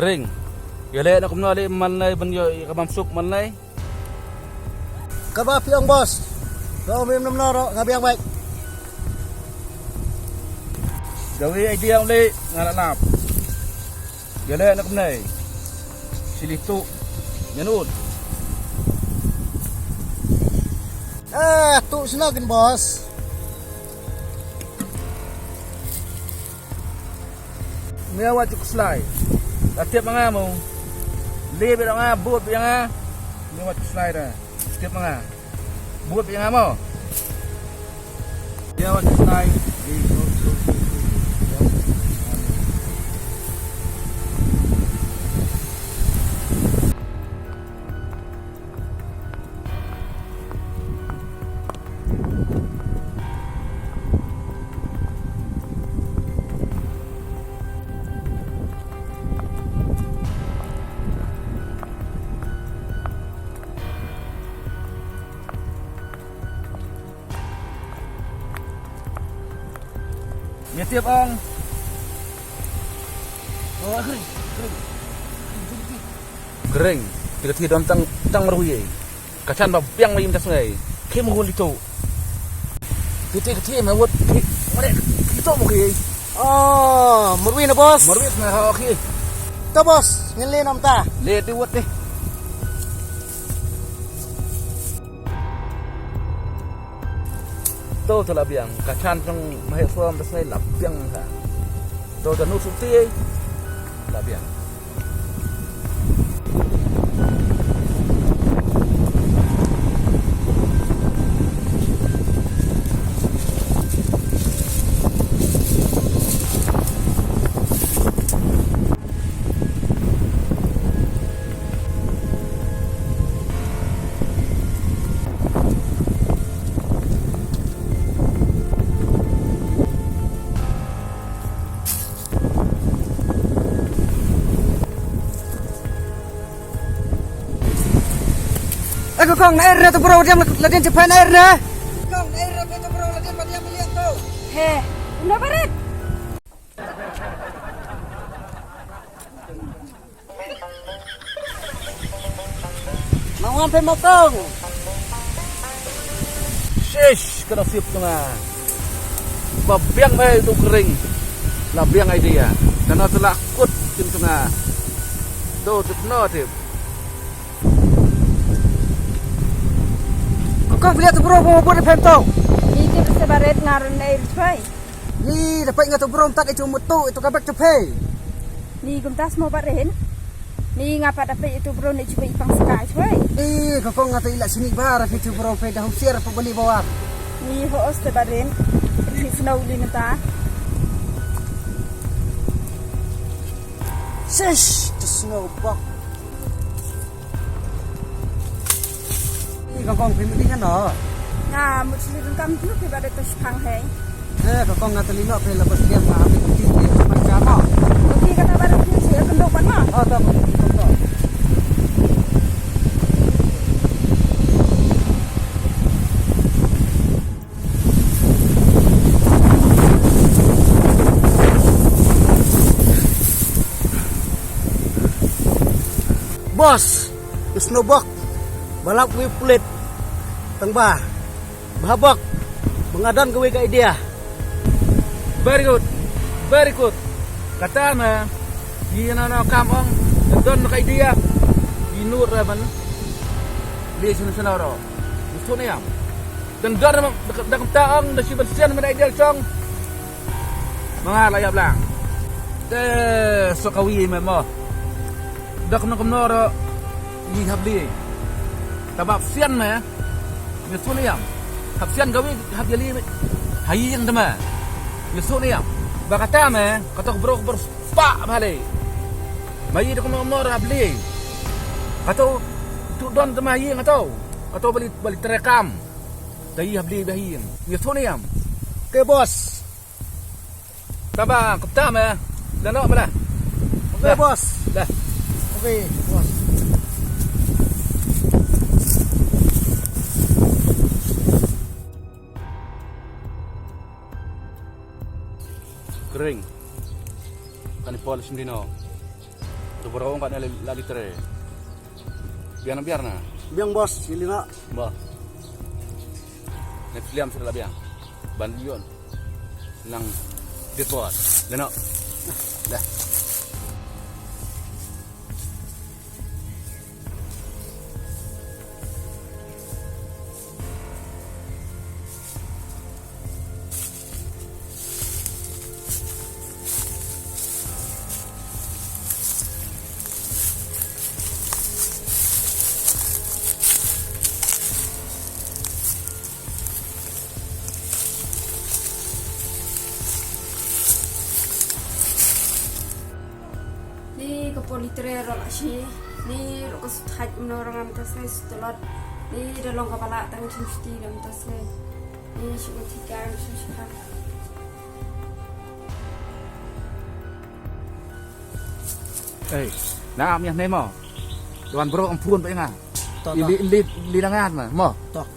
kering. Gale nak kumnali malnay banyo kamamsuk malnay. Kabapi ang boss. Kau minum noro ngabiang baik. Gawi idea uli ngalanap. Gale nak kumnay. Silito. Yanun. Tu sinagin boss. Miawat cukup selai. Tiap mga mo. Libe na nga buot yang nga. Miawat cukup selai dah. Tiap mga. Buot yang nga mo. Miawat cukup selai. Mia tiap ang. Oh, kering. Kering. Tiga tiga dalam tang meruye. Kacan ba piang mai tas ngai. Ke mo lito. Tiga tiga mawat. Mare. Kito mo ke. Oh, merwi na boss. Marwis na ha okay. Ta boss, ngilinom ta. Le ti wat ni. Tô to là biển cả chan trong hệ form das này là biển ha. Tô to nút xuống tê là biển. Aku kong air na tu bro, dia latihan cepat air na. Kong air na tu bro, latihan pada yang melihat tu. He, udah baret. Mau sampai motong. Shish kena sip tengah. Babiang mai itu kering. Lah biang idea. Karena telah kut tim tengah. Do tekno tip. Kong lihat tu bro, mau buat pemto. Ini bisa baret ngaron air cuy. Ni dapat ingat tu bro, tak itu mutu itu kabak cepet. Ni gumtas mau baret. Ni ngapa dapat itu bro ni cuy ipang sekai cuy. Kong ngata ilat sini bar, itu bro dah usir pembeli bawa. Ni hoos te baret. Ni snow li nata. Shish, the snowball. Kong pemili kan no. Nah, mesti dengkam tu ke baret tu sepang hei. Kong ngata lino pe lepas dia mah ambil kunci dia macam apa. Okey kata baret ni saya kendok mana? Oh, tak. Bos, snowball. Balap gue pelit. Tengba. Bahabak. Mengadan gue ke idea. Very good. Very good. Kata na. Yina na kamong. Don na idea. Inur raman. Li sunu ro. Gusto na yan. Dan don na dakam taong na si Bersian man idea chong. Mga layab lang. So kawi mo. Dak na kumnoro. Ihabli. Tabap sian na. Gusto na yan. Hapsian gawin habyali hayin tama. Gusto na yan. Baka tama katok bro pa bali. May ko mo habli. Kato tu don tama hayin kato. Kato balik terekam. Dai habli bahin. Gusto na yan. Oke bos. Taba kaptama. Dano mala. Oke bos. Dah. Oke bos. Kering. Kan polish din no. Tu bro kan la litre. Biar na. Biang bos, sili nak. Ba. Nek liam sudah biang. Ban yon. Nang depot. Leno. Dah. Ni kepolitera lah sih. Ni lukas haj menorang atas ni setelah ni dalam kepala tangan sendiri dalam atas ni. Ni cuma tiga susah. Nah, miah nemo. Tuan bro ampun pak ngah. Tak, Li dangan mah. Mo. Tak.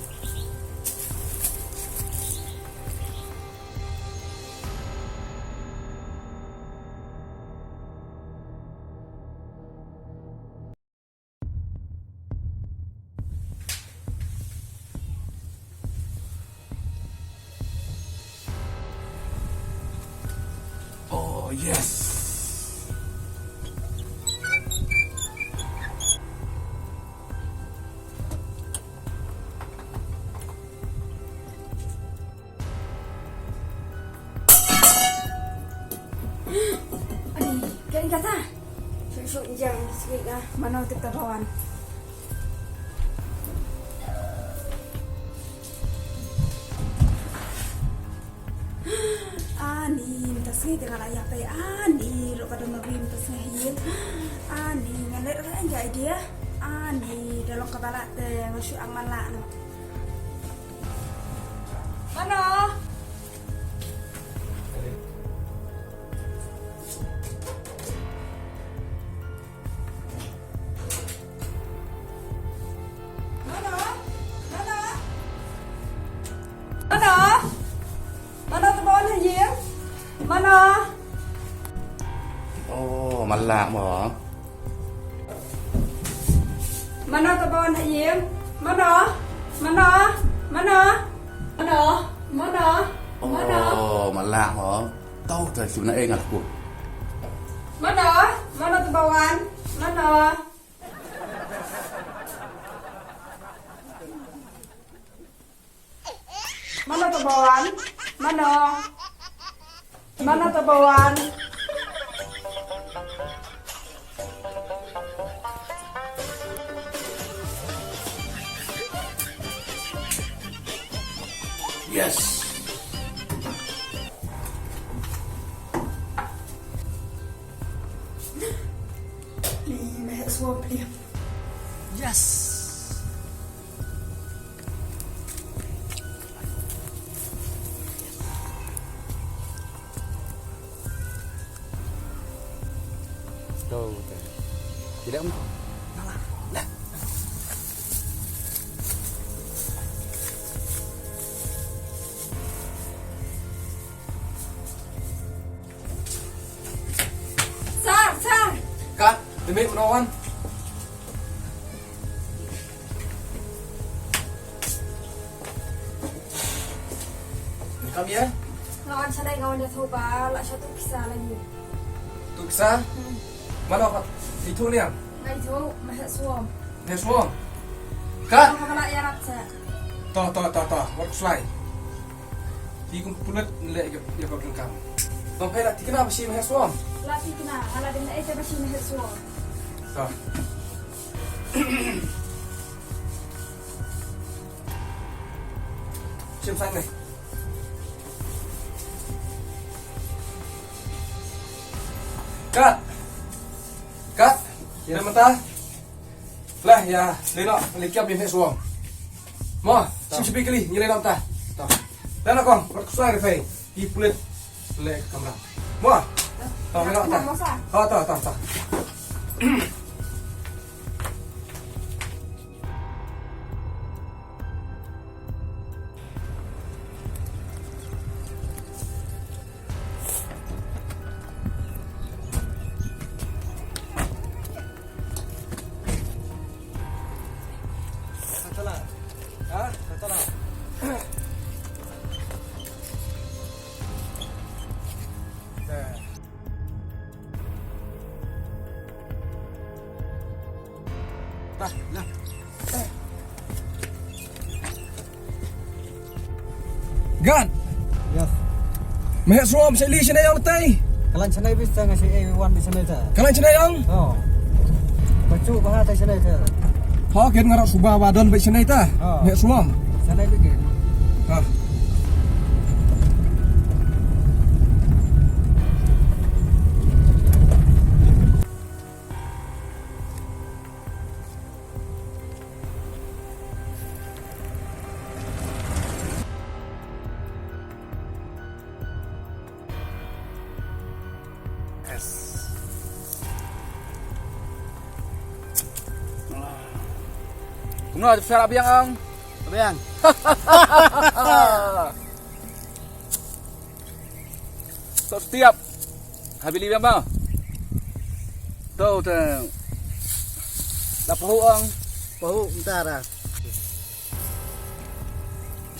Oh, yes. Kain kata. Susuk jang sikit ah. Mana kita kawan. Ani, tasnya dengan ayah pe. Ani, lo kada mabim tasnya hiin. Ani, ngalir kan enggak dia. Ani, dalam kepala teh masuk aman lah no. Mana? Mana tu bawa ni je? Mana? Oh, malak mo. Mana tu bawa ni je? Mana? Mana? Mana? Mana? Mana? Mana? Oh, malak mo. Tahu tak sebenarnya aku. Mana? Mana tu bawaan? Mana? Mana tu bawaan? Mana? Mana tu bawaan? Yes. Ni meh suap dia. Yes. Tahu. Tidak mo. Sar. Kak, demi menawan. Kami ya? Lawan sana kawan dia tahu ba, lah satu kisah lagi. Tu kisah? Mana Pak? Itu ni yang? Ngai tahu meh suap. Ni semua. Kak? Apa nak ya raksa? Toh. Waktu selai. Di kumpulan lek ya kau kelengkam. Sampai nak kenapa sih meh semua? Lati kena, ala dia nak masih meh suap. Toh. Cium sang ni. Kak, ya mentah. Lah ya, lelok lekiap yang suam. Mo, cium kali, nyelai nak mentah. Toh. Dan aku, berkesuai refai. Di pulit lek kamera. Mo. Toh, lelok mentah. Toh. Hah? Kata lah. Tah, nah. Gan. Yes. Meh suam sa li sina yang tay. Kalan sanay bisa ngasih A1 di sana ta. Kalan sina yang. Oh. Bacu bahasa tay sanay ta. Ha ken ngarap subah wadon bai sina ta. Oh. Meh suam. Sanay bikin. Ha. Kumno besar abiang ang. Abiang. So setiap habili biang ba? Tau ta. Lapahu ang Pahu utara.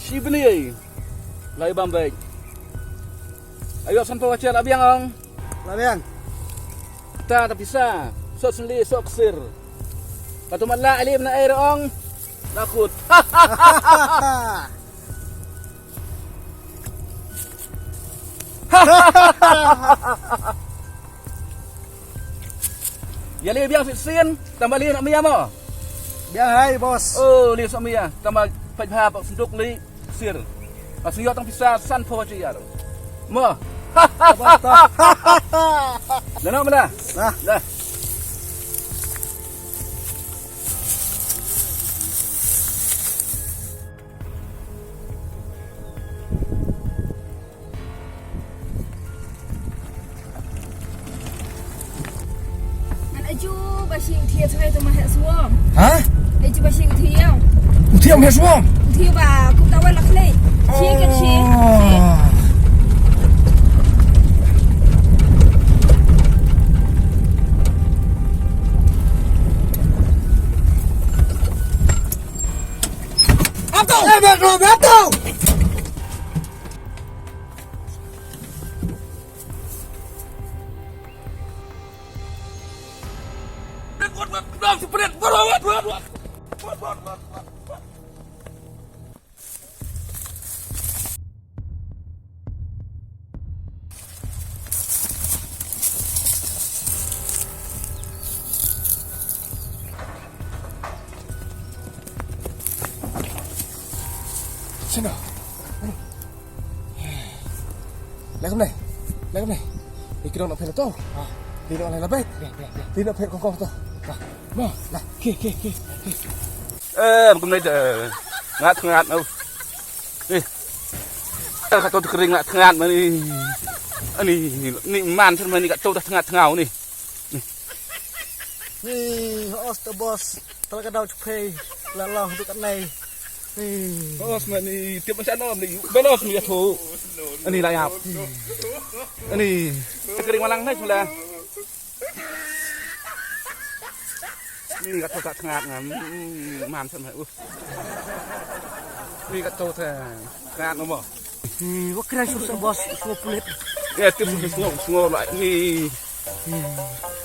si beli ai. Lai bambay. Ayo sampai wacer abiang ang. Abiang. Ta tapi sa. So seli so ksir. Patuman la alim na air ong. Lakut. Ya li biang fitsin. Tambah li nak mia mo. Biang hai bos. Oh, li sa mia. Tambah pai bha pak sunduk li sir. Pas yo tang pisah san po chi ya. Mo. Bos to. Nano mana? Nah. Dah. An aju basing thia thai to ma he suam. Ha? Aju basing thia. Utiam meh suam. Thia ba kum ta wala khle. Chi kan chi. Atau. Atau. Sino? Lấy này. Lấy này. Đi cái đó nó phải là to. Đi nó này là bét. Đi nó phải con to. Mà, này, kia. Bukan itu. Ngat au. Kata tu kering ngat mani. Ni man sen mani kat tu dah tengah ni. Nih, os to bos. Talaga daw chupay. Lalah untuk kat nai. Nih. Bos mani tiap macam nom ni. Belos ni tu. Ini layap. Ini kering malang ni sudah. Ni kat tu kat tengah man sen mani. Ni kat tu tengah nombor. Nih, wak kira susah bos. Semua pulit. Ya tiap semua lại ni.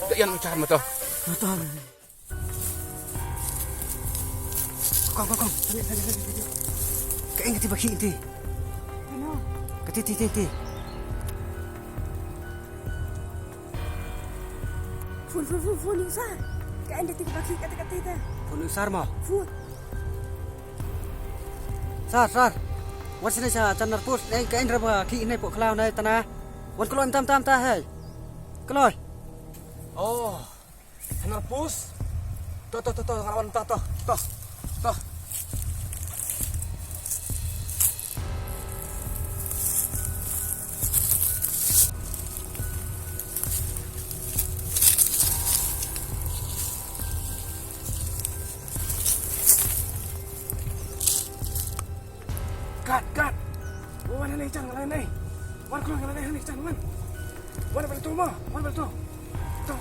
Tak yang macam tu. Betul. Kong. Sali. Kain kati baki inti. Ano? Kati. Fun sa. Kain detik baki kata-kata ta. Pun sar mo. Fun. Sar. Wan sini sa chanar pus. Kain raba ki inai pok klau nai tanah. Wan kalau tam ta hai. Kalau. Oh. Hanar pus. To, ngarawan to. Kat. Wan ni cang ni. Wan kau ni cang wan. Wan balik tu mah. Wan balik tu. To.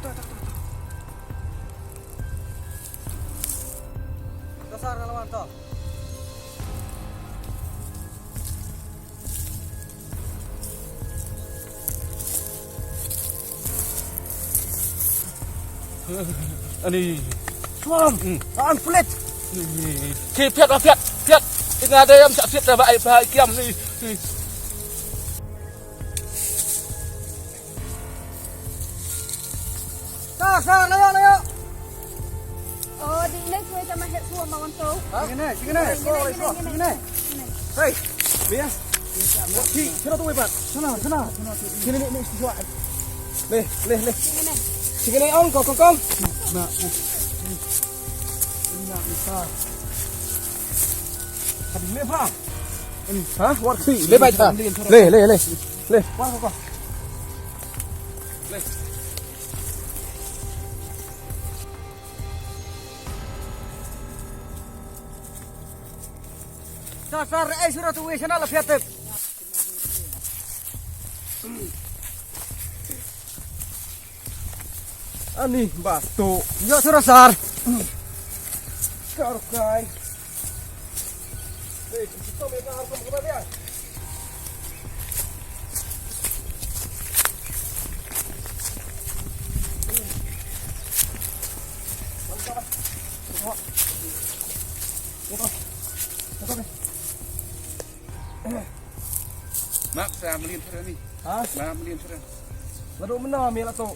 Dasar lawan to. Ani. Suam. Ang kulit. Khi phiết vào phiết. Nga đây em sẽ phiết ra vậy và kiam đi. Sa, layo. Oh, di ini kue sama het semua mawan tu. Sige na. Sige na. Hey, Mia. Sino to ipat? Sana. Sini ni suwa. Le. Ini. Sige na ong kong. Na. Ina isa. Hadi le pa. Ha? What see? Le bai ta. Le. Qua. Sa, surat tu sana la fiatep. Ani batu. Yo surat sar. Karkai. Le, kita mereka harus kemana dia? Mak saya melihat sudah ni. Ha? Saya melihat sudah. Lado mana mi la tu?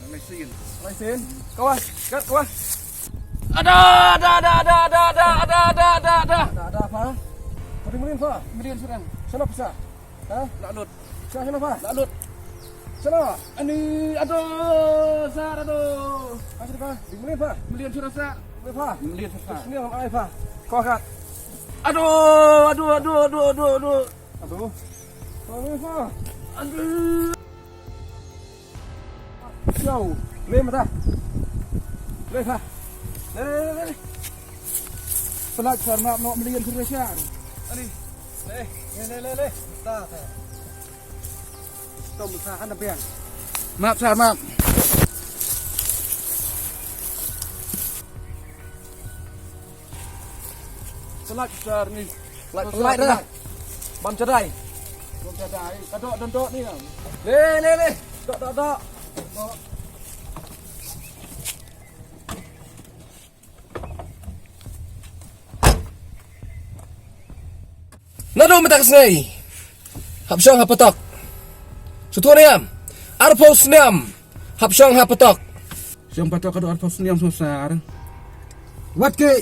Mesin. Laisin. Kawan, kat kawan. Ada. Ada apa? Tadi melin fa. Melihat sudah. Sana pesa. Ha? Lalut. Sana fa. Lalut. Sana. Ani aduh, sar aduh. Asal fa. Di melin fa. Melihat sudah sa. Le fa. Melihat sudah. Sini orang ai fa. Kau kat. Aduh. Aduh. Kau le fa. Aduh. Jauh. Le mata. Le fa. Le. Pelak sar mak mau melihat sudah sar. Ani. Le. Ta. Tom sa kan pian. Maaf sar maaf. Pelak sar ni. Lại dah. Ban cerai. Belum ada. Dodok ni. Le. Dok. Nado matak snai. Hapsyong hapatok. Sutuaniam. Arpos niam. Hapsyong hapatok. Siang patok kado arpos niam susar. Wat ke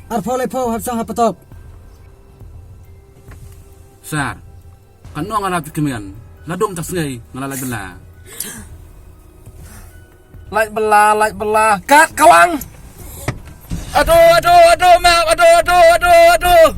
arpole po hapsang hapatok. Sar. Kan no ngana kemian. Ladong tak sengai ngalalai bela. Lại belah. Kat kawang. Aduh, maaf. Aduh.